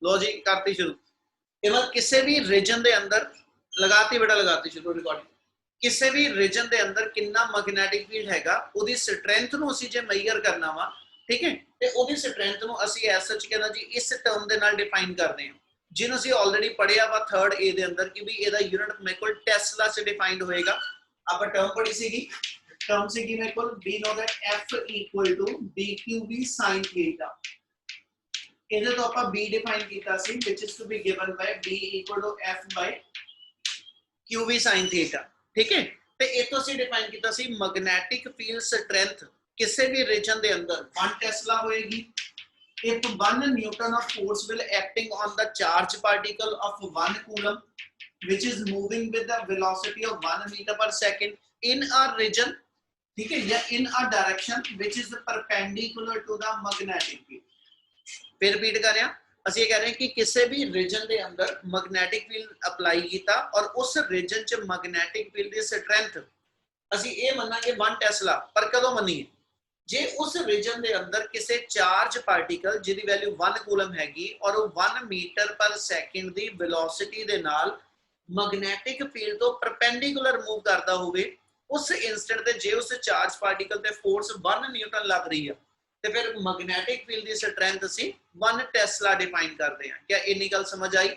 लो जी करती शुरू। इवन किसी भी रीजन के अंदर लगाती बेटा लगाती शुरू रिकॉर्डिंग। किसी भी रीजन के अंदर कितना मैग्नेटिक फील्ड हैगा उहदी स्ट्रेंथ नूं असीं जे मेजर करना वा, ठीक है, ते उहदी स्ट्रेंथ नूं असीं एज सच कहना जी इस टर्म दे नाल डिफाइन करदे हां जिन्हों असीं ऑलरेडी पढ़िया वा थर्ड ए दे अंदर कि भी इहदा यूनिट मेरे कोल टेस्ला से डिफाइंड होएगा। आपां टर्म पढ़ी सीगी, टर्म सीगी मेरे कोल we know that F equal to dqv sin theta. इहदे तो आपां b डिफाइन कीता सी which is to be given by b equal to F by qv sin theta, ठीक है। ते इथों असीं डिफाइन कीता सी मैग्नेटिक फील्ड स्ट्रेंथ किसी भी रीजन दे अंदर 1 टेस्ला होएगी if 1 newton of force will acting on the charge particle of 1 coulomb which is moving with the velocity of 1 meter per second in a region, ठीक है, या in a direction which is perpendicular to the magnetic field। फिर repeat कर रहे हैं, ਅਸੀਂ कह रहे हैं कि किसी भी रीजन के अंदर मैग्नेटिक फील्ड अप्लाई किया और उस रीजन च मैग्नेटिक फील्ड की स्ट्रेंथ ਅਸੀਂ ਇਹ ਮੰਨਾਂਗੇ 1 टेस्ला, पर कदों ਮੰਨੀਏ जे उस रीजन के अंदर किसी चार्ज पार्टिकल जिहदी वैल्यू 1 कूलम हैगी और वो 1 मीटर पर सैकेंड की वेलोसिटी दे नाल मैग्नेटिक फील्ड तो परपेंडिकुलर मूव करता होवे, उस इंस्टेंट ते जे उस चार्ज पार्टिकल ते फोर्स 1 न्यूटन लग रही है तो फिर मैग्नेटिक फील्ड की स्ट्रेंथ असी 1 टेस्ला डिफाइन करते हैं। क्या इन्नी गल समझ आई?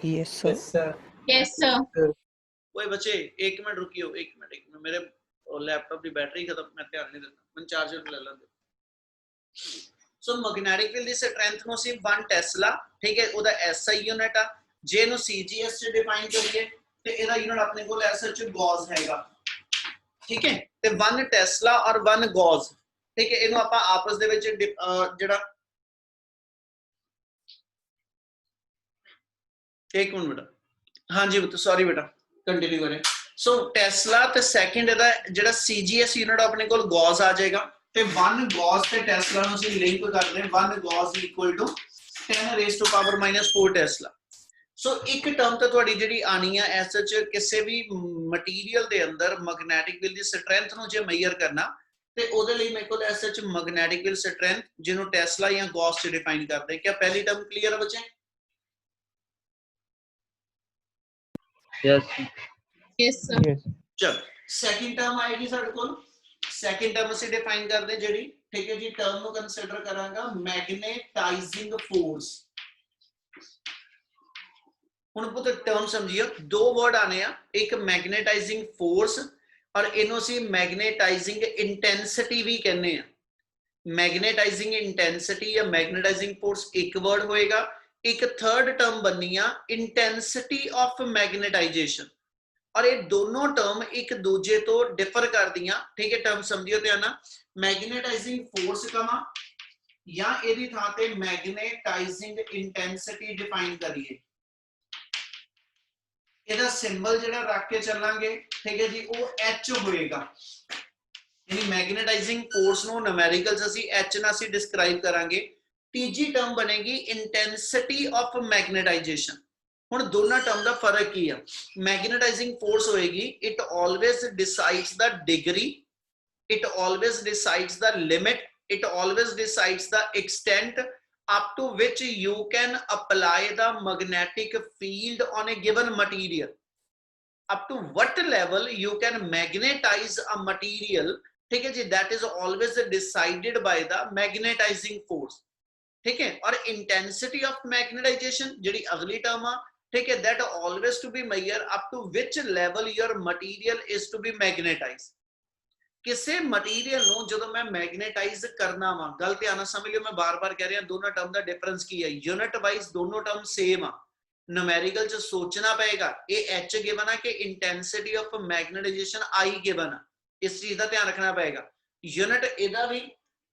Yes sir. Yes sir. ओए बच्चे एक मिनट रुकियो, एक मिनट मेरे लैपटॉप की बैटरी खत्म, मैं ध्यान नहीं देता, मैं चार्जर ले लेंगे। सो मैग्नेटिक फील्ड की स्ट्रेंथ नो सी 1 टेस्ला, ठीक है, ओदा एसआई यूनिट आ, जे नु सीजीएस च डिफाइन करिए ते एदा यूनिट अपने कोल एसएच गॉस हैगा, ठीक है, ते 1 टेस्ला और 1 गॉस, ठीक है, इनु आपां आपस दे विच जेड़ा एक मिनट बेटा, हाँ जी सॉरी बेटा कंटिन्यू करें। सो टेस्ला ते सेकंड दा जेड़ा सीजीएस यूनिट अपने कोल गॉस आ जाएगा ते 1 गॉस ते टेस्ला नु ਅਸੀਂ लिंक कर दें 1 gauss equal to 10 raise to power -4 tesla. So एक टर्म तो ਤੁਹਾਡੀ ਜਿਹੜੀ ਆਣੀ ਆ ਐਸ ਸੱਚ ਕਿਸੇ ਵੀ ਮਟੀਰੀਅਲ ਦੇ ਅੰਦਰ ਮੈਗਨੈਟਿਕ ਫੀਲਡ ਦੀ ਸਟਰੈਂਥ ਨੂੰ ਜੇ ਮੇਜਰ ਕਰਨਾ ਤੇ ਉਹਦੇ ਲਈ ਮੇਰੇ ਕੋਲ ਐਸ ਸੱਚ ਮੈਗਨੈਟਿਕ ਫੀਲਡ ਸਟਰੈਂਥ ਜਿਹਨੂੰ ਟੈਸਲਾ ਜਾਂ ਗੌਸ ਚ ਡਿਫਾਈਨ ਕਰਦੇ। क्या पहली टर्म क्लियर है बच्चे? Yes yes sir. चल सेकंड टर्म आएगी साडे कोल, सेकंड टर्म ਅਸੀਂ डिफाइन ਕਰਦੇ ਜਿਹੜੀ, ठीक है जी, टर्म ਨੂੰ कंसीडर ਕਰਾਂਗਾ मैग्नेटाइजिंग फोर्स। ਹੁਣ ਪੁੱਤ ਟਰਮ ਸਮਝਿਓ, ਦੋ ਵਰਡ ਆਨੇ ਆ, ਇੱਕ ਮੈਗਨੇਟਾਈਜ਼ਿੰਗ ਫੋਰਸ और ਇਹਨੂੰ ਅਸੀਂ ਮੈਗਨੇਟਾਈਜ਼ਿੰਗ ਇੰਟੈਂਸਿਟੀ ਵੀ ਕਹਿੰਦੇ ਆ। मैग्नेटाइजिंग इंटेंसिटी या मैग्नेटाइजिंग फोर्स एक वर्ड होएगा, एक थर्ड टर्म बननी आ इंटेंसिटी ऑफ मैग्नेटाइजेशन, और ये दोनों टर्म एक दूजे तो डिफर कर दियां, ठीक है, टर्म समझियो ध्यान ना, मैग्नेटाइजिंग फोर्स कमा या एदी थां ते मैग्नेटाइजिंग इंटेंसिटी डिफाइन करिए, ਇਹਦਾ ਸਿੰਬਲ ਜਿਹੜਾ ਰੱਖ ਕੇ ਚੱਲਾਂਗੇ, ਠੀਕ ਹੈ ਜੀ, ਉਹ H ਹੋਏਗਾ, यानी मैग्नेटाइजिंग फोर्स नो न्यूमेरिकल्स ਅਸੀਂ H ਨਾਲ ਅਸੀਂ ਡਿਸਕ੍ਰਾਈਬ ਕਰਾਂਗੇ। ਤੀਜੀ ਟਰਮ ਬਣੇਗੀ ਇੰਟੈਂਸਿਟੀ ਆਫ ਮੈਗਨੇਟਾਈਜੇਸ਼ਨ। ਹੁਣ ਦੋਨਾਂ ਟਰਮ ਦਾ ਫਰਕ ਕੀ ਆ? ਮੈਗਨੇਟਾਈजिंग फोर्स ਹੋਏਗੀ, it always ਡਿਸਾਈਡਸ the degree, it always ਡਿਸਾਈਡਸ the limit, it always ਡਿਸਾਈਡਸ the extent up to which you can apply the magnetic field on a given material, up to what level you can magnetize a material, ठीक है जी, that is always decided by the magnetizing force, ठीक है। और intensity of magnetization ਜਿਹੜੀ ਅਗਲੀ term ਆ, ठीक है, that always to be measured up to which level your material is to be magnetized। ਕਿਸੇ ਮਟੀਰੀਅਲ ਨੂੰ ਜਦੋਂ ਮੈਂ ਮੈਗਨੇਟਾਈਜ਼ ਕਰਨਾ ਵਾ, ਗੱਲ ਧਿਆਨ ਨਾਲ ਸਮਝ ਲਿਓ, ਮੈਂ ਬਾਰ-ਬਾਰ ਕਹਿ ਰਿਹਾ ਦੋਨੋਂ ਟਰਮ ਦਾ ਡਿਫਰੈਂਸ ਕੀ ਹੈ। ਯੂਨਿਟ ਵਾਈਜ਼ ਦੋਨੋਂ ਟਰਮ ਸੇਮ ਆ, न्यूमेरिकल च सोचना पएगा, ये H गिवन है कि intensity of magnetization I given है, इस चीज का ध्यान रखना पएगा। यूनिट एदा भी,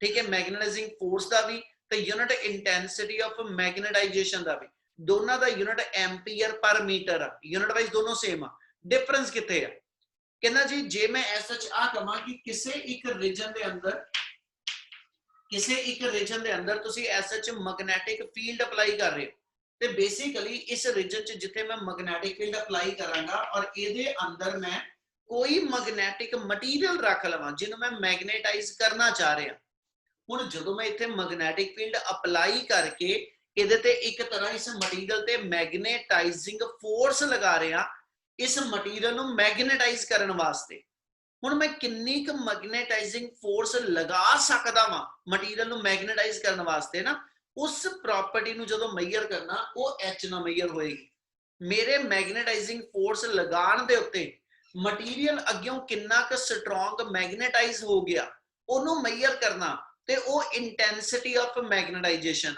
ठीक है, मैग्नेटाइजिंग फोर्स का भी, तो यूनिट इंटेंसिटी ऑफ मैग्नेटाइजेशन का भी, दोनों का यूनिट एम्पीयर पर मीटर है, यूनिट वाइज दोनों सेम आ। डिफरेंस किथे है? कहना जी जे मैं ऐसा आ कहां कि किसी एक रीजन के अंदर, किसी एक रीजन के अंदर तुसी ऐसा मैग्नेटिक फील्ड अप्लाई कर रहे हो, ਤੇ ਬੇਸਿਕਲੀ ਇਸ ਰੀਜਨ ਚ ਜਿੱਥੇ ਮੈਂ ਮੈਗਨੈਟਿਕ ਫੀਲਡ ਅਪਲਾਈ ਕਰਾਂਗਾ ਔਰ ਇਹਦੇ ਅੰਦਰ ਮੈਂ ਕੋਈ ਮੈਗਨੈਟਿਕ ਮਟੀਰੀਅਲ ਰੱਖ ਲਵਾਂ ਜਿਹਨੂੰ ਮੈਂ ਮੈਗਨੇਟਾਈਜ਼ ਕਰਨਾ ਚਾਹ ਰਿਹਾ, ਹੁਣ ਜਦੋਂ ਮੈਂ ਇੱਥੇ ਮੈਗਨੈਟਿਕ ਫੀਲਡ ਅਪਲਾਈ ਕਰਕੇ ਇਹਦੇ ਤੇ ਇੱਕ ਤਰ੍ਹਾਂ ਇਸ ਮਟੀਰੀਅਲ ਤੇ ਮੈਗਨੇਟਾਈਜ਼ਿੰਗ ਫੋਰਸ ਲਗਾ ਰਿਹਾ ਇਸ ਮਟੀਰੀਅਲ ਨੂੰ ਮੈਗਨੇਟਾਈਜ਼ ਕਰਨ ਵਾਸਤੇ। ਹੁਣ ਮੈਂ ਕਿੰਨੀ ਕੁ ਮੈਗਨੇਟਾਈਜ਼ਿੰਗ ਫੋਰਸ ਲਗਾ ਸਕਦਾ ਵਾਂ ਮਟੀਰੀਅਲ ਨੂੰ ਮੈਗਨੇਟਾਈਜ਼ ਕਰਨ ਵਾਸਤੇ ਨਾ, ਉਸ ਪ੍ਰੋਪਰਟੀ ਨੂੰ ਜਦੋਂ ਮੇਜਰ ਕਰਨਾ ਉਹ H ਨਾਲ ਮੇਜਰ ਹੋਏਗੀ। ਮੇਰੇ ਮੈਗਨੇਟਾਈਜ਼ਿੰਗ ਫੋਰਸ ਲਗਾਉਣ ਦੇ ਉੱਤੇ ਮਟੀਰੀਅਲ ਅੱਗਿਓਂ ਕਿੰਨਾ ਕੁ ਸਟਰੋਂਗ ਮੈਗਨੇਟਾਈਜ਼ ਹੋ ਗਿਆ ਉਹਨੂੰ ਮੇਜਰ ਕਰਨਾ, ਤੇ ਉਹ ਇੰਟੈਂਸਿਟੀ ਆਫ ਮੈਗਨੇਟਾਈਜੇਸ਼ਨ।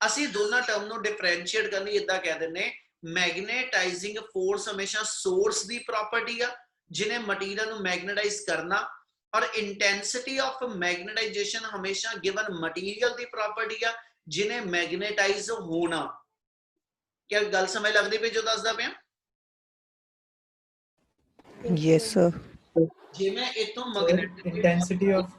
ਅਸੀਂ ਦੋਨਾਂ ਟਰਮ ਨੂੰ ਡਿਫਰੈਂਸ਼ੀਏਟ ਕਰਨ ਲਈ ਇਦਾਂ ਕਹਿ ਦਿੰਨੇ, ਮੈਗਨੇਟਾਈਜ਼ਿੰਗ ਫੋਰਸ ਹਮੇਸ਼ਾ ਸੋਰਸ ਦੀ ਪ੍ਰੋਪਰਟੀ ਆ ਜਿਹਨੇ ਮਟੀਰੀਅਲ ਨੂੰ ਮੈਗਨੇਟਾਈਜ਼ ਕਰਨਾ, ਔਰ ਇੰਟੈਂਸਿਟੀ ਆਫ ਮੈਗਨੇਟਾਈਜੇਸ਼ਨ ਹਮੇਸ਼ਾ ਗਿਵਨ ਮਟੀਰੀਅਲ ਦੀ ਪ੍ਰੋਪਰਟੀ ਆ ਜਿਹਨੇ ਮੈਗਨੇਟਾਈਜ਼ ਹੋਣਾ। क्या गल समझ लगती पई जो दसदा पिया? Yes sir. जे मैं इतों मैग्नेटिक इंटेंसिटी ऑफ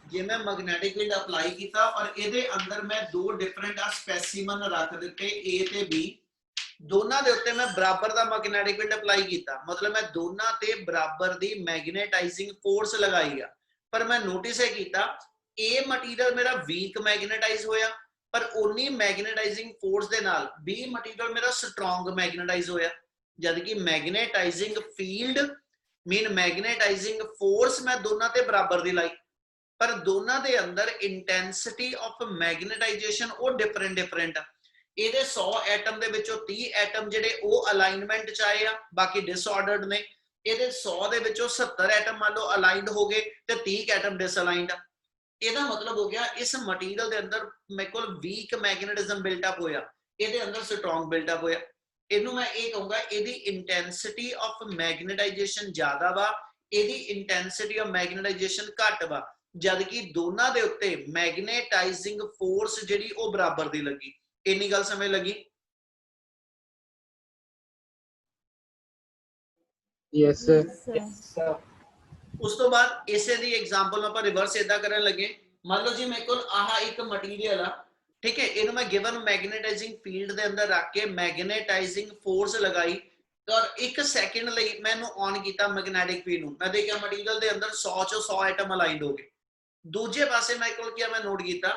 जे मैं मैग्नेटिक फील्ड अप्लाई किया और ਇਹਦੇ ਅੰਦਰ मैं दो डिफरेंट स्पेसिमन रख दिते A ਤੇ B, ਦੋਨਾਂ ਦੇ ਉੱਤੇ ਮੈਂ ਬਰਾਬਰ ਦਾ ਮੈਗਨੈਟਿਕ ਫੀਲਡ ਅਪਲਾਈ ਕੀਤਾ, ਮਤਲਬ ਮੈਂ ਦੋਨਾਂ ਤੇ ਬਰਾਬਰ ਦੀ ਮੈਗਨੇਟਾਈਜ਼ਿੰਗ ਫੋਰਸ ਲਗਾਈ ਆ। ਪਰ ਮੈਂ ਨੋਟਿਸ ਇਹ ਕੀਤਾ A ਮਟੀਰੀਅਲ ਮੇਰਾ ਵੀਕ ਮੈਗਨੇਟਾਈਜ਼ ਹੋਇਆ, ਪਰ ਉਨੀ ਮੈਗਨੇਟਾਈਜ਼ਿੰਗ ਫੋਰਸ ਦੇ ਨਾਲ B ਮਟੀਰੀਅਲ ਮੇਰਾ ਸਟਰੋਂਗ ਮੈਗਨੇਟਾਈਜ਼ ਹੋਇਆ। ਜਦ ਕਿ ਮੈਗਨੇਟਾਈਜ਼ਿੰਗ ਫੀਲਡ ਮੀਨ ਮੈਗਨੇਟਾਈਜ਼ਿੰਗ ਫੋਰਸ ਮੈਂ ਦੋਨਾਂ ਤੇ ਬਰਾਬਰ ਦੀ ਲਾਈ, ਪਰ ਦੋਨਾਂ ਦੇ ਅੰਦਰ ਇੰਟੈਂਸਿਟੀ ਆਫ ਮੈਗਨੇਟਾਈਜੇਸ਼ਨ ਉਹ ਡਿਫਰੈਂਟ ਆ। ਇਹਦੇ 100 ਐਟਮ ਦੇ ਵਿੱਚੋਂ 30 ਐਟਮ ਜਿਹੜੇ ਉਹ ਅਲਾਈਨਮੈਂਟ ਚ ਆਏ ਆ, ਬਾਕੀ ਡਿਸਆਰਡਰਡ ਨੇ। ਇਹਦੇ 100 ਦੇ ਵਿੱਚੋਂ 70 ਐਟਮ ਮੰਨ ਲਓ ਅਲਾਈਨਡ ਹੋ ਗਏ ਤੇ 30 ਐਟਮ ਡਿਸਅਲਾਈਨਡ ਆ। ਇਹਦਾ ਮਤਲਬ ਹੋ ਗਿਆ ਇਸ ਮਟੀਰੀਅਲ ਦੇ ਅੰਦਰ ਮੇਰੇ ਕੋਲ ਵੀਕ ਮੈਗਨੇਟਿਜ਼ਮ ਬਿਲਟ ਅਪ ਹੋਇਆ, ਇਹਦੇ ਅੰਦਰ ਸਟਰੋਂਗ ਬਿਲਟ ਅਪ ਹੋਇਆ। ਇਹਨੂੰ ਮੈਂ ਇਹ ਕਹੂੰਗਾ ਇਹਦੀ ਇੰਟੈਂਸਿਟੀ ਆਫ ਮੈਗਨੇਟਾਈਜੇਸ਼ਨ ਜ਼ਿਆਦਾ ਵਾ, ਇਹਦੀ ਇੰਟੈਂਸਿਟੀ ਆਫ ਮੈਗਨੇਟਾਈਜੇਸ਼ਨ ਘੱਟ ਵਾ, ਜਦ ਕਿ ਦੋਨਾਂ ਦੇ ਉੱਤੇ ਮੈਗਨੇਟਾਈਜ਼ਿੰਗ ਫੋਰਸ ਜਿਹੜੀ ਉਹ ਬਰਾਬਰ ਦੀ ਲੱਗੀ। ਇੰਨੀ ਗੱਲ ਸਮਝ ਲੱਗੀ? Yes sir. ਉਸ ਤੋਂ ਬਾਅਦ ਇਸੇ ਦੀ ਐਗਜ਼ਾਮਪਲ ਨੂੰ ਆਪਾਂ ਰਿਵਰਸ ਇਦਾਂ ਕਰਨ ਲੱਗੇ। ਮੰਨ ਲਓ ਜੀ ਮੇਰੇ ਕੋਲ ਆਹ ਇੱਕ ਮਟੀਰੀਅਲ ਆ, ਠੀਕ ਹੈ, ਇਹਨੂੰ ਮੈਂ ਗਿਵਨ ਮੈਗਨੇਟਾਈਜ਼ਿੰਗ ਫੀਲਡ ਦੇ ਅੰਦਰ ਰੱਖ ਕੇ ਮੈਗਨੇਟਾਈਜ਼ਿੰਗ ਫੋਰਸ ਲਗਾਈ ਔਰ 1 ਸੈਕਿੰਡ ਲਈ ਮੈਂ ਇਹਨੂੰ ਔਨ ਕੀਤਾ ਮੈਗਨੈਟਿਕ ਫੀਲਡ ਨੂੰ। ਮੈਂ ਦੇਖਿਆ ਮਟੀਰੀਅਲ ਦੇ ਅੰਦਰ 100 ਚੋਂ 100 ਐਟਮ ਅਲਾਈਨਡ ਹੋ ਗਏ। ਦੂਜੇ ਪਾਸੇ ਮੇਰੇ ਕੋਲ ਕੀ ਮੈਂ ਨੋਟ ਕੀਤਾ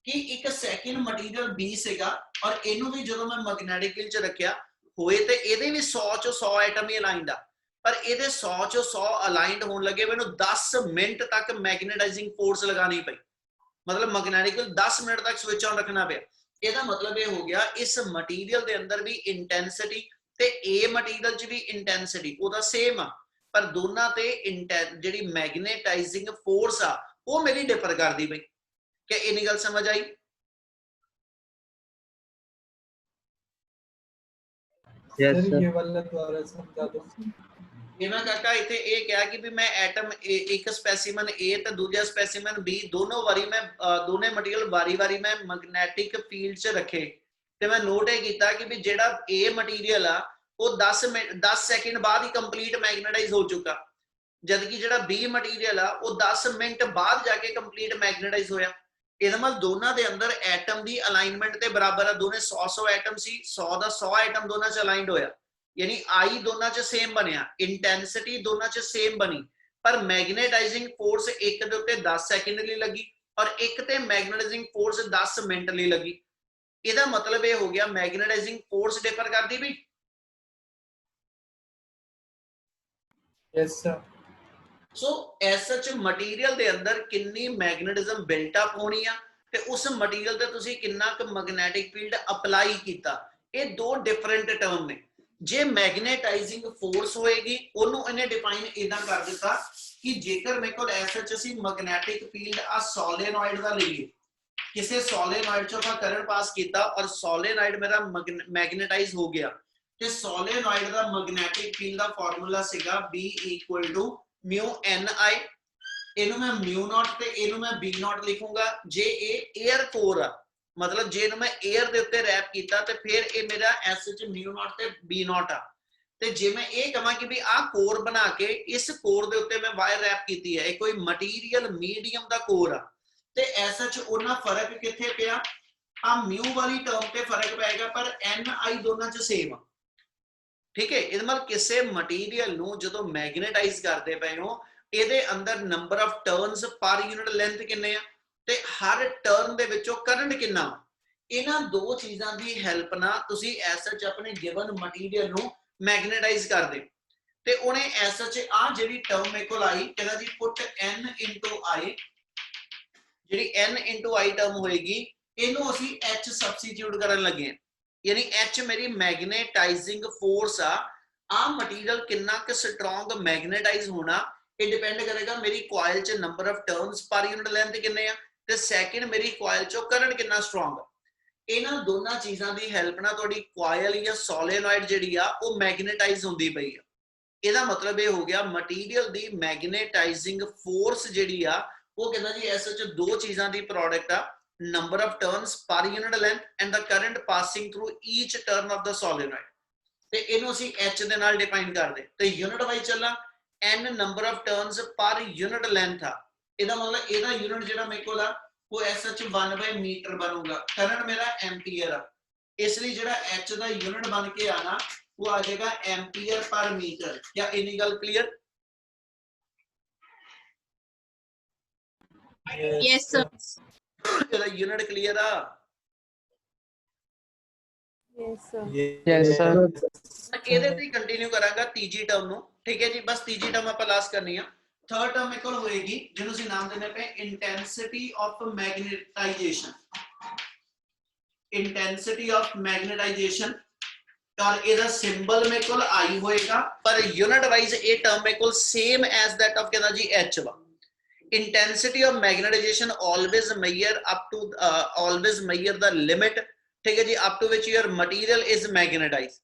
ਕਿ 1 ਸੈਕਿੰਡ ਮਟੀਰੀਅਲ B ਸੀਗਾ ਔਰ ਇਹਨੂੰ ਵੀ ਜਦੋਂ ਮੈਂ ਮੈਗਨੈਟਿਕ ਫੀਲਡ 'ਚ ਰੱਖਿਆ ਹੋਏ ਤੇ ਇਹਦੇ ਵੀ 100 ਚੋਂ 100 ਐਟਮ ਹੀ ਅਲਾਈਨਡ ਆ, ਪਰ ਇਹਦੇ 100 ਚੋਂ 100 ਅਲਾਈਨਡ ਹੋਣ ਲੱਗੇ ਮੈਨੂੰ 10 ਮਿੰਟ ਤੱਕ ਮੈਗਨੇਟਾਈਜ਼ਿੰਗ ਫੋਰਸ ਲਗਾਣੀ ਪਈ, ਮਤਲਬ ਮੈਗਨੈਟਿਕ ਫੀਲਡ 10 ਮਿੰਟ ਤੱਕ ਸਵਿਚ ਆਨ ਰੱਖਣਾ ਪਿਆ। ਇਹਦਾ ਮਤਲਬ ਇਹ ਹੋ ਗਿਆ ਇਸ ਮਟੀਰੀਅਲ ਦੇ ਅੰਦਰ ਵੀ ਇੰਟੈਂਸਿਟੀ ਤੇ A ਮਟੀਰੀਅਲ 'ਚ ਵੀ ਇੰਟੈਂਸਿਟੀ ਉਹਦਾ ਸੇਮ ਆ, ਪਰ ਦੋਨਾਂ ਤੇ ਜਿਹੜੀ ਮੈਗਨੇਟਾਈਜ਼ਿੰਗ ਫੋਰਸ ਆ ਉਹ ਮੇਰੀ ਡਿਫਰ ਕਰਦੀ ਪਈ। ਕਿ ਇੰਨੀ ਗੱਲ ਸਮਝ ਆਈ? Yes sir. ये वाला दोबारा समझा दो। ਜਿਵੇਂ ਕਾਕਾ ਇੱਥੇ ਇਹ ਕਿਹਾ ਕਿ ਵੀ ਮੈਂ ਐਟਮ ਇੱਕ ਸਪੈਸੀਮਨ A ਤੇ ਦੂਜਾ ਸਪੈਸੀਮਨ B ਦੋਨੋਂ ਵਾਰੀ ਮੈਂ ਦੋਨੇ ਮਟੀਰੀਅਲ ਵਾਰੀ-ਵਾਰੀ ਮੈਂ ਮੈਗਨੈਟਿਕ ਫੀਲਡ 'ਚ ਰੱਖੇ ਤੇ ਮੈਂ ਨੋਟ ਇਹ ਕੀਤਾ ਕਿ ਵੀ ਜਿਹੜਾ A ਮਟੀਰੀਅਲ ਆ ਉਹ 10 ਸੈਕਿੰਡ ਬਾਅਦ ਹੀ ਕੰਪਲੀਟ ਮੈਗਨੇਟਾਈਜ਼ ਹੋ ਚੁੱਕਾ, ਜਦਕਿ ਜਿਹੜਾ B ਮਟੀਰੀਅਲ ਆ ਉਹ 10 ਮਿੰਟ ਬਾਅਦ ਜਾ ਕੇ ਕੰਪਲੀਟ ਮੈਗਨੇਟਾਈਜ਼ ਹੋਇਆ। ਇਹਦਾ ਮਤਲਬ ਦੋਨਾਂ ਦੇ ਅੰਦਰ ਐਟਮ ਦੀ ਅਲਾਈਨਮੈਂਟ ਤੇ ਬਰਾਬਰ ਆ, ਦੋਨੇ 100 ਐਟਮ ਸੀ, 100 ਦਾ 100 ਐਟਮ ਦੋਨਾਂ 'ਚ ਅਲਾਈਨਡ ਹੋਇਆ, यानी आई दोनों च सेम बनया, इंटेंसिटी दोनों च सेम बनी, पर मैग्नेटाइजिंग फोर्स एक दे उत्ते 10 सेकंड ਲਈ ਲੱਗੀ और एक ते मैग्नेटाइजिंग फोर्स 10 मिनट ਲਈ ਲੱਗੀ। ਇਹਦਾ ਮਤਲਬ ਇਹ ਹੋ ਗਿਆ मैग्नेटाइजिंग फोर्स डिफर करदी भी। Yes sir. So as such material ਦੇ ਅੰਦਰ ਕਿੰਨੀ ਮੈਗਨੇਟਿਜ਼ਮ ਬਿਲਟ ਅਪ ਹੋਣੀ ਆ ਤੇ ਉਸ ਮਟੀਰੀਅਲ ਤੇ ਤੁਸੀਂ ਕਿੰਨਾ ਕੁ ਮੈਗਨੈਟਿਕ ਫੀਲਡ ਅਪਲਾਈ ਕੀਤਾ, ਇਹ ਦੋ ਡਿਫਰੈਂਟ ਟਰਮ ਨੇ। ਜੇ ਮੈਗਨੇਟਾਈਜ਼ਿੰਗ ਫੋਰਸ ਹੋਏਗੀ ਉਹਨੂੰ ਇਹਨੇ ਡਿਫਾਈਨ ਇਦਾਂ ਕਰ ਦਿੱਤਾ ਕਿ ਜੇਕਰ ਮੇਰੇ ਕੋਲ ਐਸਐਚ ਅਸੀਂ ਮੈਗਨੈਟਿਕ ਫੀਲਡ ਆ ਸੋਲੇਨੋਇਡ ਦਾ ਲਈਏ, ਕਿਸੇ ਸੋਲੇਨੋਇਡ ਚੋਂ ਆਪਾਂ ਕਰੰਟ ਪਾਸ ਕੀਤਾ ਔਰ ਸੋਲੇਨੋਇਡ ਮੇਰਾ ਮੈਗਨੇਟਾਈਜ਼ ਹੋ ਗਿਆ ਤੇ ਸੋਲੇਨੋਇਡ ਦਾ ਮੈਗਨੈਟਿਕ ਫੀਲਡ ਦਾ ਫਾਰਮੂਲਾ ਸੀਗਾ B = μNI। ਇਹਨੂੰ ਮੈਂ μ0 ਤੇ ਇਹਨੂੰ ਮੈਂ B0 ਲਿਖੂੰਗਾ। ਜੇ ਇਹ 에ਅਰ ਕੋਰ ਆ, मतलब जे मैं एयर दे उत्ते रैप कीता ते फिर ये मेरा SH μ0 ते B0 आ, ते जे मैं ये कहां कि भी आ कोर बना के इस कोर दे उत्ते मैं वायर रैप कीती है, कोई मटीरियल मीडियम दा कोर आ, ते SH उन्ना फर्क किथे पिया, आ म्यू वाली टर्म ते फर्क पेगा पर NI दोनों च सेम आ। ठीक है, इस मतलब किसी मटीरियल नू जदों मैग्नेटाइज करते पे हो ਇਹਦੇ ਅੰਦਰ number of turns per unit length किन्ने आ, ਤੇ ਹਰ ਟਰਨ ਦੇ ਵਿੱਚੋਂ ਕਰੰਟ ਕਿੰਨਾ। ਇਹਨਾਂ ਦੋ ਚੀਜ਼ਾਂ ਦੀ ਹੈਲਪ ਨਾਲ ਤੁਸੀਂ ਐਸ ਸੱਚ ਆਪਣੇ ਗਿਵਨ ਮਟੀਰੀਅਲ ਨੂੰ ਮੈਗਨੇਟਾਈਜ਼ ਕਰਦੇ। ਤੇ ਉਹਨੇ ਐਸ ਸੱਚ ਆ ਜਿਹੜੀ ਟਰਮ ਮੇਰੇ ਕੋਲ ਆਈ, ਕਹਿੰਦਾ ਜੀ ਪੁੱਟ n into i, ਜਿਹੜੀ n into i ਟਰਮ ਹੋਏਗੀ ਇਹਨੂੰ ਅਸੀਂ h ਸਬਸਟੀਟਿਊਟ ਕਰਨ ਲੱਗੇ ਹਾਂ। यानी H मेरी मैग्नेटाइजिंग फोर्स आ मटीरियल कितना कि स्ट्रॉन्ग मैग्नेटाइज होना ये डिपेंड करेगा मेरी कॉइल च number of turns per unit length कितने आ ते सेकंड मेरी कॉइल चो करंट कितना स्ट्रॉन्ग। इन्हां दोनों चीज़ां दी हेल्प नाल तुहाडी कॉइल या सोलेनॉइड जिहड़ी आ वो मैग्नेटाइज होंदी पई आ। ਇਹਦਾ मतलब ये हो गया मटीरियल दी मैग्नेटाइजिंग फोर्स जिहड़ी आ वो कहंदा जी इस च दो चीज़ां दी प्रोडक्ट आ, number of turns per unit length and the current passing through each turn of the solenoid। ਤੇ ਇਹਨੂੰ ਅਸੀਂ h ਦੇ ਨਾਲ ਡਿਫਾਈਨ ਕਰਦੇ ਤੇ ਯੂਨਿਟ ਵਾਈਜ਼ ਚੱਲਾਂ n number of turns per unit length ਆ। ਇਹਦਾ ਮਤਲਬ ਇਹਦਾ ਯੂਨਿਟ ਜਿਹੜਾ ਮੇਰੇ ਕੋਲ ਆ ਉਹ SH 1 ਮੀਟਰ ਬਣੂਗਾ, ਕਰੰਟ ਮੇਰਾ ਐਂਪੀਅਰ ਆ, ਇਸ ਲਈ ਜਿਹੜਾ h ਦਾ ਯੂਨਿਟ ਬਣ ਕੇ ਆਣਾ ਉਹ ਆ ਜਾਏਗਾ ਐਂਪੀਅਰ ਪਰ ਮੀਟਰ। क्या ਇੰਨੀ ਗੱਲ ਕਲੀਅਰ? Yes, sir. ਇਹਦਾ ਯੂਨਿਟ ਕਲੀਅਰ ਆ? Yes, sir. Yes, sir. ਇਹਦੇ ਤੇ ਕੰਟੀਨਿਊ ਕਰਾਂਗਾ ਤੀਜੀ ਟਰਮ ਨੂੰ, ਠੀਕ ਹੈ ਜੀ। ਬਸ ਤੀਜੀ ਟਰਮ ਆਪਾਂ ਲਾਸਟ ਕਰਨੀ ਆ। ਥਰਡ ਟਰਮ ਮੇਰੇ ਕੋਲ ਹੋਏਗੀ ਜਿਹਨੂੰ ਅਸੀਂ ਨਾਮ ਦਿੰਦੇ ਪਏ ਇੰਟੈਂਸਿਟੀ ਆਫ ਮੈਗਨੇਟਾਈਜੇਸ਼ਨ। ਇੰਟੈਂਸਿਟੀ ਆਫ ਮੈਗਨੇਟਾਈਜੇਸ਼ਨ और ਇਹਦਾ ਸਿੰਬਲ ਮੇਰੇ ਕੋਲ आई ਹੋਏਗਾ ਪਰ ਯੂਨਿਟ ਵਾਈਜ਼ ਇਹ ਟਰਮ ਮੇਰੇ ਕੋਲ ਸੇਮ ਐਸ ਦੈਟ ਆਫ ਕਹਿੰਦਾ ਜੀ h ਵਾ। intensity of magnetization always measure the limit, ठीक है जी, up to which your material is magnetized।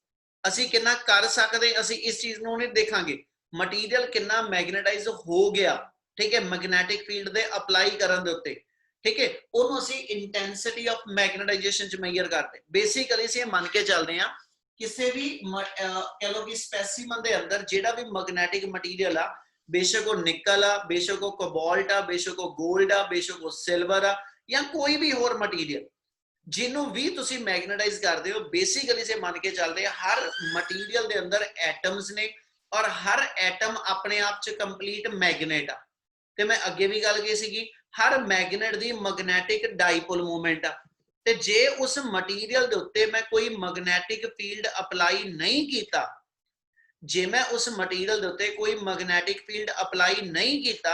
ਅਸੀਂ ਕਿੰਨਾ ਕਰ ਸਕਦੇ, ਅਸੀਂ ਇਸ ਚੀਜ਼ ਨੂੰ ਨਹੀਂ ਦੇਖਾਂਗੇ ਮਟੀਰੀਅਲ ਕਿੰਨਾ ਮੈਗਨੇਟਾਈਜ਼ ਹੋ ਗਿਆ, ਠੀਕ ਹੈ, ਮੈਗਨੈਟਿਕ ਫੀਲਡ ਦੇ ਅਪਲਾਈ ਕਰਨ ਦੇ ਉੱਤੇ, ਠੀਕ ਹੈ, ਉਹਨੂੰ ਅਸੀਂ ਇੰਟੈਂਸਿਟੀ ਆਫ ਮੈਗਨੇਟਾਈਜੇਸ਼ਨ ਚ ਮੇਜਰ ਕਰਦੇ। ਬੇਸਿਕਲੀ ਅਸੀਂ ਇਹ ਮੰਨ ਕੇ ਚੱਲਦੇ ਆ ਕਿਸੇ ਵੀ ਕਹ ਲੋ ਕਿ ਸਪੈਸੀਮਨ ਦੇ ਅੰਦਰ ਜਿਹੜਾ ਵੀ ਮੈਗਨੈਟਿਕ ਮਟੀਰੀਅਲ ਆ, बेशक वो निकल आ, बेशक वो कोबाल्ट आ, बेशक वो गोल्ड आ, बेशक वो सिल्वर आ या कोई भी होर मटीरियल जिन्हों भी तुसी मैग्नेटाइज करते हो, बेसिकली से मान के चलते हर मटीरियल दे अंदर एटम्स ने और हर एटम अपने आप च कंप्लीट मैगनेट आ। ते मैं अगे भी गल की सीगी हर मैगनेट दी मैग्नेटिक डाइपोल मूवमेंट आ। ते जे उस मटीरियल दे उत्ते मैं कोई मैग्नेटिक फील्ड अप्लाई नहीं कीता, जे मैं उस मटीरियल दे उत्ते कोई मैग्नेटिक फील्ड अप्लाई नहीं कीता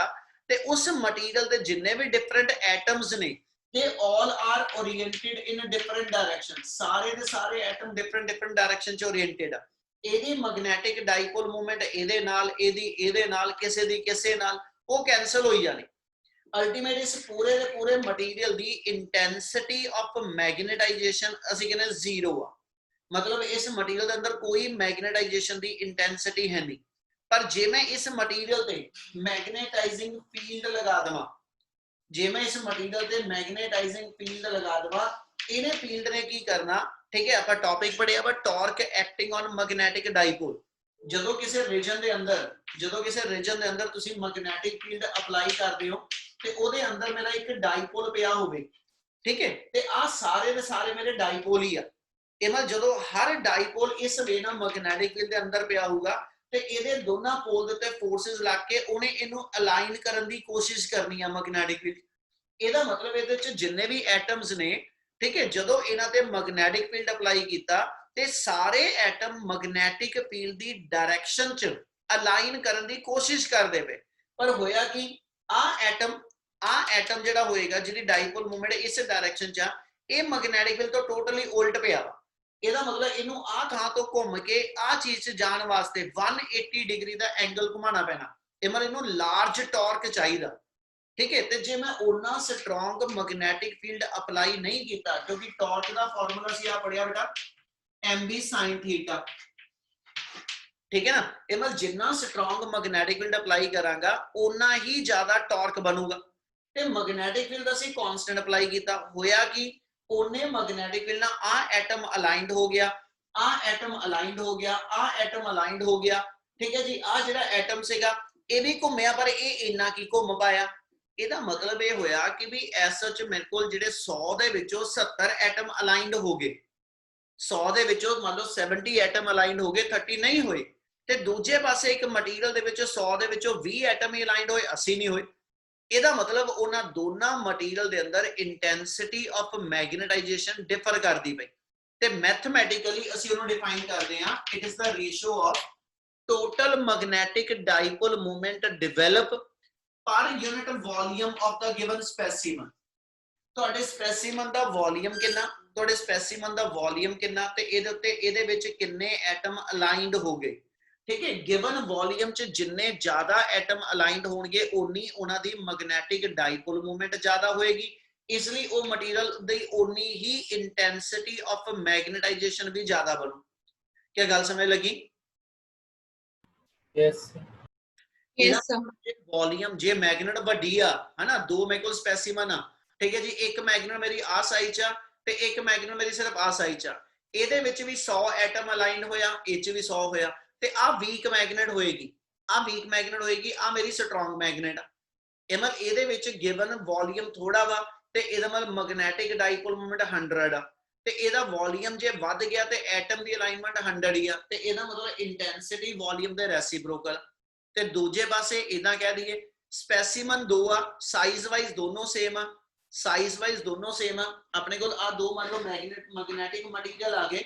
ते उस मटीरियल दे जिन्ने भी डिफरेंट एटम्स ने they all are oriented in a different direction। सारे दे सारे एटम डिफरेंट डायरेक्शन च ओरिएंटेड आ। ਇਹਦੀ मैग्नेटिक डाइपोल मूवमेंट ਇਹਦੇ ਨਾਲ ਕਿਸੇ ਦੀ ਕਿਸੇ ਨਾਲ ਉਹ ਕੈਨਸਲ ਹੋਈ ਜਾਣੀ। ਅਲਟੀਮੇਟ ਇਸ ਪੂਰੇ ਦੇ ਪੂਰੇ ਮਟੀਰੀਅਲ ਦੀ ਇੰਟੈਂਸਿਟੀ ਆਫ ਮੈਗਨੇਟਾਈਜੇਸ਼ਨ ਅਸੀਂ ਕਹਿੰਦੇ ਜ਼ੀਰੋ ਆ। मतलब इस मटीरियल के अंदर कोई मैग्नेटाइजेशन की इंटेंसिटी है नहीं। पर जे मैं इस मटीरियल ते मैग्नेटाइजिंग फील्ड लगा देवां, जे मैं इस मटीरियल ते मैग्नेटाइजिंग फील्ड लगा देवां, इन्हें फील्ड ने की करना, ठीक है, आपा टॉपिक पढ़िया वा torque acting on magnetic dipole. जदों किसी रीजन के अंदर तुसी मैग्नेटिक फील्ड अप्लाई करते हो ते ओदे अंदर मेरा एक डाइपोल पिया होवे, ठीक है, ते आ सारे दे सारे मेरे डाइपोल ही आ। ਇਹਨਾਂ ਜਦੋਂ ਹਰ ਡਾਈਪੋਲ ਇਸ ਵੇ ਨਾਲ ਮੈਗਨੈਟਿਕ ਫੀਲਡ ਦੇ ਅੰਦਰ ਪਿਆ ਹੋਊਗਾ ਤੇ ਇਹਦੇ ਦੋਨਾਂ ਪੋਲ ਦੇ ਉੱਤੇ ਫੋਰਸਸ ਲੱਗ ਕੇ ਉਹਨੇ ਇਹਨੂੰ ਅਲਾਈਨ ਕਰਨ ਦੀ ਕੋਸ਼ਿਸ਼ ਕਰਨੀ ਆ ਮੈਗਨੈਟਿਕ ਫੀਲਡ। ਇਹਦਾ ਮਤਲਬ ਇਹਦੇ ਵਿੱਚ ਜਿੰਨੇ ਵੀ ਐਟਮਸ ਨੇ, ਠੀਕ ਹੈ, ਜਦੋਂ ਇਹਨਾਂ ਤੇ ਮੈਗਨੈਟਿਕ ਫੀਲਡ ਅਪਲਾਈ ਕੀਤਾ ਤੇ ਸਾਰੇ ਐਟਮ ਮੈਗਨੈਟਿਕ ਫੀਲਡ ਦੀ ਡਾਇਰੈਕਸ਼ਨ ਚ ਅਲਾਈਨ ਕਰਨ ਦੀ ਕੋਸ਼ਿਸ਼ ਕਰਦੇ ਪਏ। ਪਰ ਹੋਇਆ ਕਿ ਆ ਐਟਮ ਜਿਹੜਾ ਹੋਏਗਾ ਜਿਹਦੀ ਡਾਈਪੋਲ ਮੂਵਮੈਂਟ ਇਸ ਡਾਇਰੈਕਸ਼ਨ ਚ ਆ, ਇਹ ਮੈਗਨੈਟਿਕ ਫੀਲਡ ਤੋਂ ਟੋਟਲੀ ਉਲਟ ਪਿਆ ਵਾ। ਇਹਦਾ ਮਤਲਬ ਇਹਨੂੰ ਆ ਥਾਂ ਤੋਂ ਘੁੰਮ ਕੇ ਆ ਚੀਜ਼ 'ਚ ਜਾਣ ਵਾਸਤੇ 180 ਡਿਗਰੀ ਦਾ ਐਂਗਲ ਘੁਮਾਉਣਾ ਪੈਣਾ। ਇਹ ਮਤਲਬ ਇਹਨੂੰ ਲਾਰਜ ਟਾਰਕ ਚਾਹੀਦਾ, ਠੀਕ ਹੈ। ਤੇ ਜੇ ਮੈਂ ਉਹਨਾਂ ਸਟਰੋਂਗ ਮੈਗਨੈਟਿਕ ਫੀਲਡ ਅਪਲਾਈ ਨਹੀਂ ਕੀਤਾ, ਕਿਉਂਕਿ ਟਾਰਕ ਦਾ ਫਾਰਮੂਲਾ ਸੀ ਆ ਪੜਿਆ ਬੇਟਾ mb sin ਥੀਟਾ, ਠੀਕ ਹੈ ਨਾ। ਇਹ ਮਤਲਬ ਜਿੰਨਾ ਸਟਰੋਂਗ ਮੈਗਨੈਟਿਕ ਫੀਲਡ ਅਪਲਾਈ ਕਰਾਂਗਾ ਉਨਾ ਹੀ ਜ਼ਿਆਦਾ ਟਾਰਕ ਬਣੂਗਾ। ਤੇ ਮੈਗਨੈਟਿਕ ਫੀਲਡ ਅਸੀਂ ਕਾਂਸਟੈਂਟ ਅਪਲਾਈ ਕੀਤਾ, ਹੋਇਆ ਕਿ ਉਹਨੇ ਮੈਗਨੈਟਿਕ ਫੀਲਡ ਨਾਲ ਆ ਐਟਮ ਅਲਾਈਨਡ ਹੋ ਗਿਆ, ਆ ਐਟਮ ਅਲਾਈਨਡ ਹੋ ਗਿਆ, ਆ ਐਟਮ ਅਲਾਈਨਡ ਹੋ ਗਿਆ, ਠੀਕ ਹੈ ਜੀ। ਆ ਜਿਹੜਾ ਐਟਮ ਸੀਗਾ ਇਹ ਵੀ ਘੁੰਮਿਆ ਪਰ ਇਹ ਇੰਨਾ ਕੀ ਘੁੰਮ ਪਾਇਆ। ਇਹਦਾ ਮਤਲਬ ਇਹ ਹੋਇਆ ਕਿ ਵੀ ਐਸਐਚ ਮੇਰੇ ਕੋਲ ਜਿਹੜੇ 100 ਦੇ ਵਿੱਚੋਂ 70 ਐਟਮ ਅਲਾਈਨਡ ਹੋ ਗਏ, 100 ਦੇ ਵਿੱਚੋਂ ਮੰਨ ਲਓ 70 ਐਟਮ ਅਲਾਈਨਡ ਹੋ ਗਏ, 30 ਨਹੀਂ ਹੋਏ। ਤੇ ਦੂਜੇ ਪਾਸੇ ਇੱਕ ਮਟੀਰੀਅਲ ਦੇ ਵਿੱਚ 100 ਦੇ ਵਿੱਚੋਂ 20 ਐਟਮ ਹੀ ਅਲਾਈਨਡ ਹੋਏ, 80 ਨਹੀਂ ਹੋਏ। ਇਹਦਾ ਮਤਲਬ ਉਹਨਾਂ ਦੋਨਾਂ ਮਟੀਰੀਅਲ ਦੇ ਅੰਦਰ ਇੰਟੈਂਸਿਟੀ ਆਫ ਮੈਗਨੇਟਾਈਜੇਸ਼ਨ ਡਿਫਰ ਕਰਦੀ ਪਈ ਤੇ ਮੈਥਮੈਟਿਕਲੀ ਅਸੀਂ ਉਹਨੂੰ ਡਿਫਾਈਨ ਕਰਦੇ ਹਾਂ it is the ratio of total magnetic dipole moment develop per unit volume of the given specimen ਤੁਹਾਡੇ ਸਪੈਸੀਮਨ ਦਾ ਵੋਲਿਊਮ ਕਿੰਨਾ ਤੁਹਾਡੇ ਸਪੈਸੀਮਨ ਦਾ ਵੋਲਿਊਮ ਕਿੰਨਾ ਤੇ ਇਹਦੇ ਉੱਤੇ ਇਹਦੇ ਵਿੱਚ ਕਿੰਨੇ ਐਟਮ ਅਲਾਈਨਡ ਹੋ ਗਏ ਠੀਕ ਹੈ ਗਿਵਨ ਵੋਲਿਊਮ ਚ ਜਿੰਨੇ ਜ਼ਿਆਦਾ ਐਟਮ ਅਲਾਈਨਡ ਹੋਣਗੇ ਉਨੀ ਉਹਨਾਂ ਦੀ ਮੈਗਨੈਟਿਕ ਡਾਈਪੋਲ ਮੂਵਮੈਂਟ ਜ਼ਿਆਦਾ ਹੋਏਗੀ ਇਸ ਲਈ ਉਹ ਮਟੀਰੀਅਲ ਦੀ ਉਨੀ ਹੀ ਇੰਟੈਂਸਿਟੀ ਆਫ ਮੈਗਨੇਟਾਈਜੇਸ਼ਨ ਵੀ ਜ਼ਿਆਦਾ ਬਣੂ ਕੀ ਗੱਲ ਸਮਝ ਲੱਗੀ Yes. Yes, sir. वॉल्यूम जे मैग्नेट वड्डी आ है ना दो मेरे को स्पेसिमन आ ठीक है जी एक मैग्नेट मेरी आ साइज च ते एक मैग्नेट मेरी सिर्फ आ साइज च ਇਹਦੇ ਵਿੱਚ ਵੀ 100 ਐਟਮ ਅਲਾਈਨ ਹੋਇਆ ਇਹ ਚ ਵੀ 100 ਹੋਇਆ ਤੇ ਆ ਵੀਕ ਮੈਗਨੇਟ ਹੋਏਗੀ ਆ ਵੀਕ ਮੈਗਨੇਟ ਹੋਏਗੀ ਆ ਮੇਰੀ ਸਟਰੋਂਗ ਮੈਗਨੇਟ ਆ ਇਹ ਮਤਲਬ ਇਹਦੇ ਵਿੱਚ ਗਿਵਨ ਵੋਲਿਊਮ ਥੋੜਾ ਵਾ ਤੇ ਇਹਦਾ ਮਤਲਬ ਮੈਗਨੈਟਿਕ ਡਾਈਪੋਲ ਮੋਮੈਂਟ 100 ਆ ਤੇ ਇਹਦਾ ਵੋਲਿਊਮ ਜੇ ਵੱਧ ਗਿਆ ਤੇ ਐਟਮ ਦੀ ਅਲਾਈਨਮੈਂਟ 100 ਹੀ ਆ ਤੇ ਇਹਦਾ ਮਤਲਬ ਇੰਟੈਂਸਿਟੀ ਵੋਲਿਊਮ ਦੇ ਰੈਸਿਪਰੋਕਲ ਤੇ ਦੂਜੇ ਪਾਸੇ ਇਦਾਂ ਕਹਿ ਦਈਏ ਸਪੈਸੀਮਨ ਦੋ ਆ ਸਾਈਜ਼ ਵਾਈਜ਼ ਦੋਨੋਂ ਸੇਮ ਆ ਸਾਈਜ਼ ਵਾਈਜ਼ ਦੋਨੋਂ ਸੇਮ ਆ ਆਪਣੇ ਕੋਲ ਆ ਦੋ ਮੰਨ ਲਓ ਮੈਗਨੈਟਿਕ ਮਟੀਰੀਅਲ ਆ ਗਏ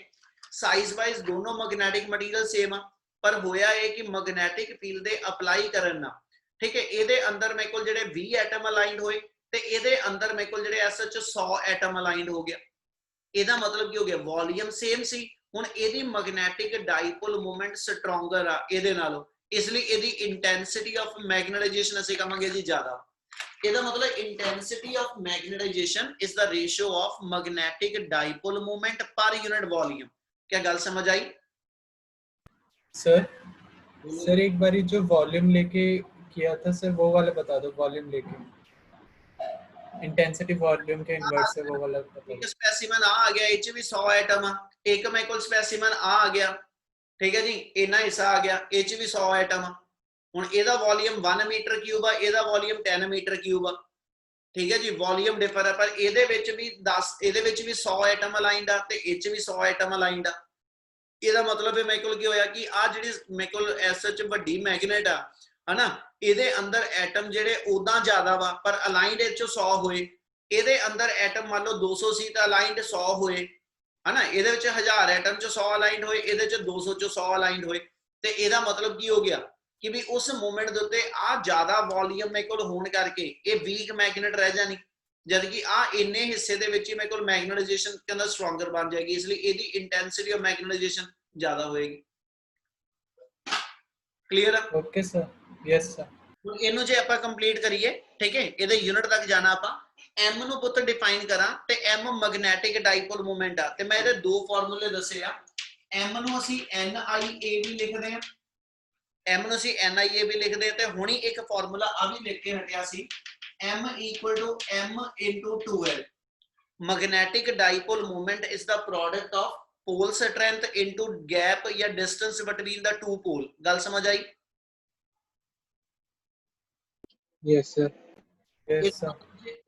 ਸਾਈਜ਼ ਵਾਈਜ਼ ਦੋਨੋਂ ਮੈਗਨੈਟਿਕ ਮਟੀਰੀਅਲ ਸੇਮ ਆ ਪਰ ਹੋਇਆ ਇਹ ਕਿ ਮੈਗਨੈਟਿਕ ਫੀਲਡ ਦੇ ਅਪਲਾਈ ਕਰਨ ਨਾਲ ਠੀਕ ਹੈ ਇਹਦੇ ਅੰਦਰ ਮੇਰੇ ਕੋਲ ਜਿਹੜੇ 20 ਐਟਮ ਅਲਾਈਨਡ ਹੋਏ ਤੇ ਇਹਦੇ ਅੰਦਰ ਮੇਰੇ ਕੋਲ ਜਿਹੜੇ ਐਸਐਚ 100 ਐਟਮ ਅਲਾਈਨਡ ਹੋ ਗਿਆ ਇਹਦਾ ਮਤਲਬ ਕੀ ਹੋ ਗਿਆ ਵੋਲਿਊਮ ਸੇਮ ਸੀ ਹੁਣ ਇਹਦੀ ਮੈਗਨੈਟਿਕ ਡਾਈਪੋਲ ਮੂਵਮੈਂਟ ਸਟਰੋਂਗਰ ਆ ਇਹਦੇ ਨਾਲੋਂ ਇਸ ਲਈ ਇਹਦੀ ਇੰਟੈਂਸਿਟੀ ਆਫ ਮੈਗਨੇਟਾਈਜੇਸ਼ਨ ਅਸੀਂ ਕਹਾਂਗੇ ਜੀ ਜ਼ਿਆਦਾ ਇਹਦਾ ਮਤਲਬ intensity of magnetisation is the ratio of magnetic dipole movement per unit volume क्या गल समझ आई सर एक बारी जो वॉल्यूम लेके किया था सर वो वाला बता दो वॉल्यूम लेके इंटेंसिटी वॉल्यूम के इनवर्स से वो वाला बता दो एक स्पेसिमन आ गया एच भी 100 एटम आ एक मेरे को स्पेसिमन आ गया ठीक है जी इना हिस्सा आ गया एच भी 100 एटम ਹੁਣ ਇਹਦਾ ਵੋਲਿਊਮ 1 ਮੀਟਰ ਕਿਊਬ ਆ ਇਹਦਾ ਵੋਲਿਊਮ 10 ਮੀਟਰ ਕਿਊਬ ਆ ਠੀਕ ਹੈ ਜੀ ਵੋਲਿਊਮ ਡਿਫਰ ਹੈ ਪਰ ਇਹਦੇ ਵਿੱਚ ਵੀ 10 ਇਹਦੇ ਵਿੱਚ ਵੀ 100 ਐਟਮ ਅਲਾਈਨਡ ਆ ਤੇ ਇਹ ਚ ਵੀ 100 ਐਟਮ ਅਲਾਈਨਡ ਆ ਇਹਦਾ ਮਤਲਬ ਹੈ ਮੇਰੇ ਕੋਲ ਕੀ ਹੋਇਆ ਕਿ ਆ ਜਿਹੜੀ ਮੇਰੇ ਕੋਲ ਐਸਐਚ ਵੱਡੀ ਮੈਗਨੇਟ ਆ ਹਨਾ ਇਹਦੇ ਅੰਦਰ ਐਟਮ ਜਿਹੜੇ ਉਦਾਂ ਜ਼ਿਆਦਾ ਵਾ ਪਰ ਅਲਾਈਨਡ ਇਹ ਚ 100 ਹੋਏ ਇਹਦੇ ਅੰਦਰ ਐਟਮ ਮੰਨ ਲਓ 200 ਸੀ ਤਾਂ ਅਲਾਈਨਡ 100 ਹੋਏ ਹਨਾ ਇਹਦੇ ਵਿੱਚ 1000 ਐਟਮ ਚ 100 ਅਲਾਈਨਡ ਹੋਏ ਇਹਦੇ ਚ 200 ਚ 100 ਅਲਾਈਨਡ ਹੋਏ ਤੇ ਇਹਦਾ ਮਤਲਬ ਕੀ ਹੋ ਗਿਆ ਕਿ ਵੀ ਉਸ ਮੂਵਮੈਂਟ ਦੇ ਉੱਤੇ ਆ ਜ਼ਿਆਦਾ ਵੋਲਿਊਮ ਮੇਰੇ ਕੋਲ ਹੋਣ ਕਰਕੇ ਇਹ ਵੀਕ ਮੈਗਨੇਟ ਰਹਿ ਜਾਣੀ ਜਦ ਕਿ ਆ ਇੰਨੇ ਹਿੱਸੇ ਦੇ ਵਿੱਚ ਹੀ ਮੇਰੇ ਕੋਲ ਮੈਗਨੇਟਾਈਜੇਸ਼ਨ ਕਹਿੰਦਾ ਸਟਰੋਂਗਰ ਬਣ ਜਾਏਗੀ ਇਸ ਲਈ ਇਹਦੀ ਇੰਟੈਂਸਿਟੀ ਆਫ ਮੈਗਨੇਟਾਈਜੇਸ਼ਨ ਜ਼ਿਆਦਾ ਹੋਏਗੀ ਕਲੀਅਰ ਆ ओके सर यस सर ਹੁਣ ਇਹਨੂੰ ਜੇ ਆਪਾਂ ਕੰਪਲੀਟ ਕਰੀਏ ਠੀਕ ਹੈ ਇਹਦੇ ਯੂਨਿਟ ਤੱਕ ਜਾਣਾ ਆਪਾਂ m ਨੂੰ ਪੁੱਤ ਡਿਫਾਈਨ ਕਰਾਂ ਤੇ m ਮੈਗਨੈਟਿਕ ਡਾਈਪੋਲ ਮੂਵਮੈਂਟ ਆ ਤੇ ਮੈਂ ਇਹਦੇ ਦੋ ਫਾਰਮੂਲੇ ਦੱਸੇ ਆ m ਨੂੰ ਅਸੀਂ NIA ਵੀ ਲਿਖਦੇ ਆ m ਨੂੰ ਅਸੀਂ NIA ਵੀ ਲਿਖਦੇ ਤੇ ਹੁਣੀ ਇੱਕ ਫਾਰਮੂਲਾ ਆ ਵੀ ਲਿਖ ਕੇ ਹਟਿਆ ਸੀ m = m * 2l magnetic dipole movement is the product of pole strength into gap ਜਾਂ distance between the two pole ਗੱਲ ਸਮਝ ਆਈ यस सर यस सर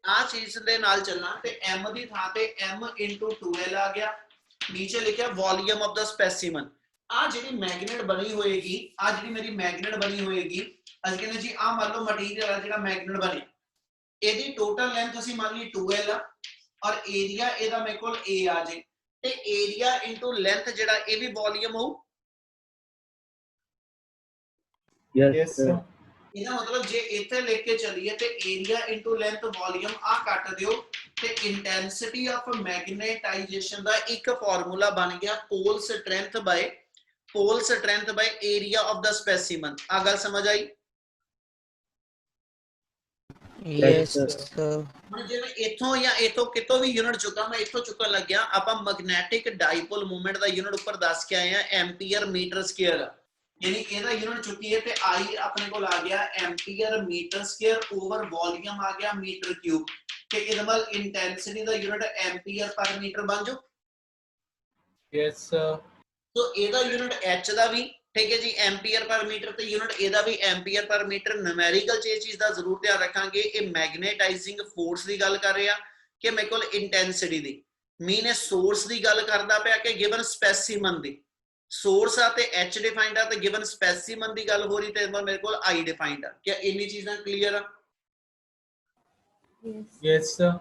ਆ ਚੀਜ਼ ਦੇ ਨਾਲ ਚੱਲਣਾ ਤੇ m ਦੀ ਥਾਂ ਤੇ m * 2l ਆ ਗਿਆ ਨੀਚੇ ਲਿਖਿਆ ਵੋਲਿਊਮ ਆਫ ਦਾ ਸਪੈਸੀਮਨ ਆ ਜਿਹੜੀ ਮੈਗਨੇਟ ਬਣੀ ਹੋਏਗੀ ਆ ਜਿਹੜੀ ਮੇਰੀ ਮੈਗਨੇਟ ਬਣੀ ਹੋਏਗੀ ਅਸੀਂ ਕਹਿੰਦੇ ਜੀ ਆ ਮੰਨ ਲਓ ਮਟੀਰੀਅਲ ਆ ਜਿਹੜਾ ਮੈਗਨੇਟ ਬਣਿਆ ਇਹਦੀ ਟੋਟਲ ਲੈਂਥ ਅਸੀਂ ਮੰਨ ਲਈ 2l ਆ ਔਰ ਏਰੀਆ ਇਹਦਾ ਮੇਰੇ ਕੋਲ a ਆ ਜੇ ਤੇ ਏਰੀਆ ਇਨਟੂ ਲੈਂਥ ਜਿਹੜਾ ਇਹ ਵੀ ਵੋਲਿਊਮ ਹੋਊ यस सर ਇਹਦਾ ਮਤਲਬ ਜੇ ਇੱਥੇ ਲਿਖ ਕੇ ਚੱਲੀਏ ਤੇ ਏਰੀਆ ਇਨਟੂ ਲੈਂਥ ਵੋਲਿਊਮ ਆ ਕੱਟ ਦਿਓ ਤੇ ਇੰਟੈਂਸਿਟੀ ਆਫ ਮੈਗਨੇਟਾਈਜੇਸ਼ਨ ਦਾ ਇੱਕ ਫਾਰਮੂਲਾ ਬਣ ਗਿਆ pole strength by area of the specimen ਆ ਗੱਲ ਸਮਝ ਆਈ Yes, sir. ਹੁਣ ਜੇ ਮੈਂ ਇੱਥੋਂ ਜਾਂ ਇੱਥੋਂ ਕਿਤੋਂ ਵੀ ਯੂਨਿਟ ਚੁੱਕਾ ਮੈਂ ਇੱਥੋਂ ਚੁੱਕਣ ਲੱਗਿਆ ਆਪਾਂ ਮੈਗਨੈਟਿਕ ਡਾਈਪੋਲ ਮੂਵਮੈਂਟ ਦਾ ਯੂਨਿਟ ਉੱਪਰ ਦੱਸ ਕੇ ਆਏ ਆ ਐਂਪੀਅਰ ਮੀਟਰ ਸਕੁਅਰ यानी ਇਹਦਾ यूनिट चुकी है ते आई अपने को आ गया ampere meter square over volume आ गया मीटर क्यूब ते ਇਹਦਾ ਮਤਲਬ ਇੰਟੈਂਸਿਟੀ ਦਾ यूनिट एम्पीयर पर मीटर बन जाओ यस सर तो ਇਹਦਾ यूनिट h ਦਾ ਵੀ ठीक है जी एम्पीयर पर मीटर ਤੇ यूनिट ਇਹਦਾ ਵੀ एम्पीयर पर मीटर ਨੂਮੈਰੀਕਲ ਚ ਇਹ ਚੀਜ਼ ਦਾ ਜ਼ਰੂਰ ਧਿਆਨ ਰੱਖਾਂਗੇ ਇਹ ਮੈਗਨੇਟਾਈਜ਼ਿੰਗ ਫੋਰਸ ਦੀ ਗੱਲ ਕਰ ਰਿਹਾ ਕਿ ਮੇਰੇ ਕੋਲ ਇੰਟੈਂਸਿਟੀ ਦੀ ਮੀਨ ਇਹ ਸੋਰਸ ਦੀ ਗੱਲ ਕਰਦਾ ਪਿਆ ਕਿ ਗਿਵਨ ਸਪੈਸੀਮਨ ਦੀ सोर्स आ ते h डिफाइंड आ ते गिवन स्पेसिमन दी गल हो रही ते मेरे को i डिफाइंड आ क्या इन्नी चीज़ां क्लियर आ Yes. Yes, sir.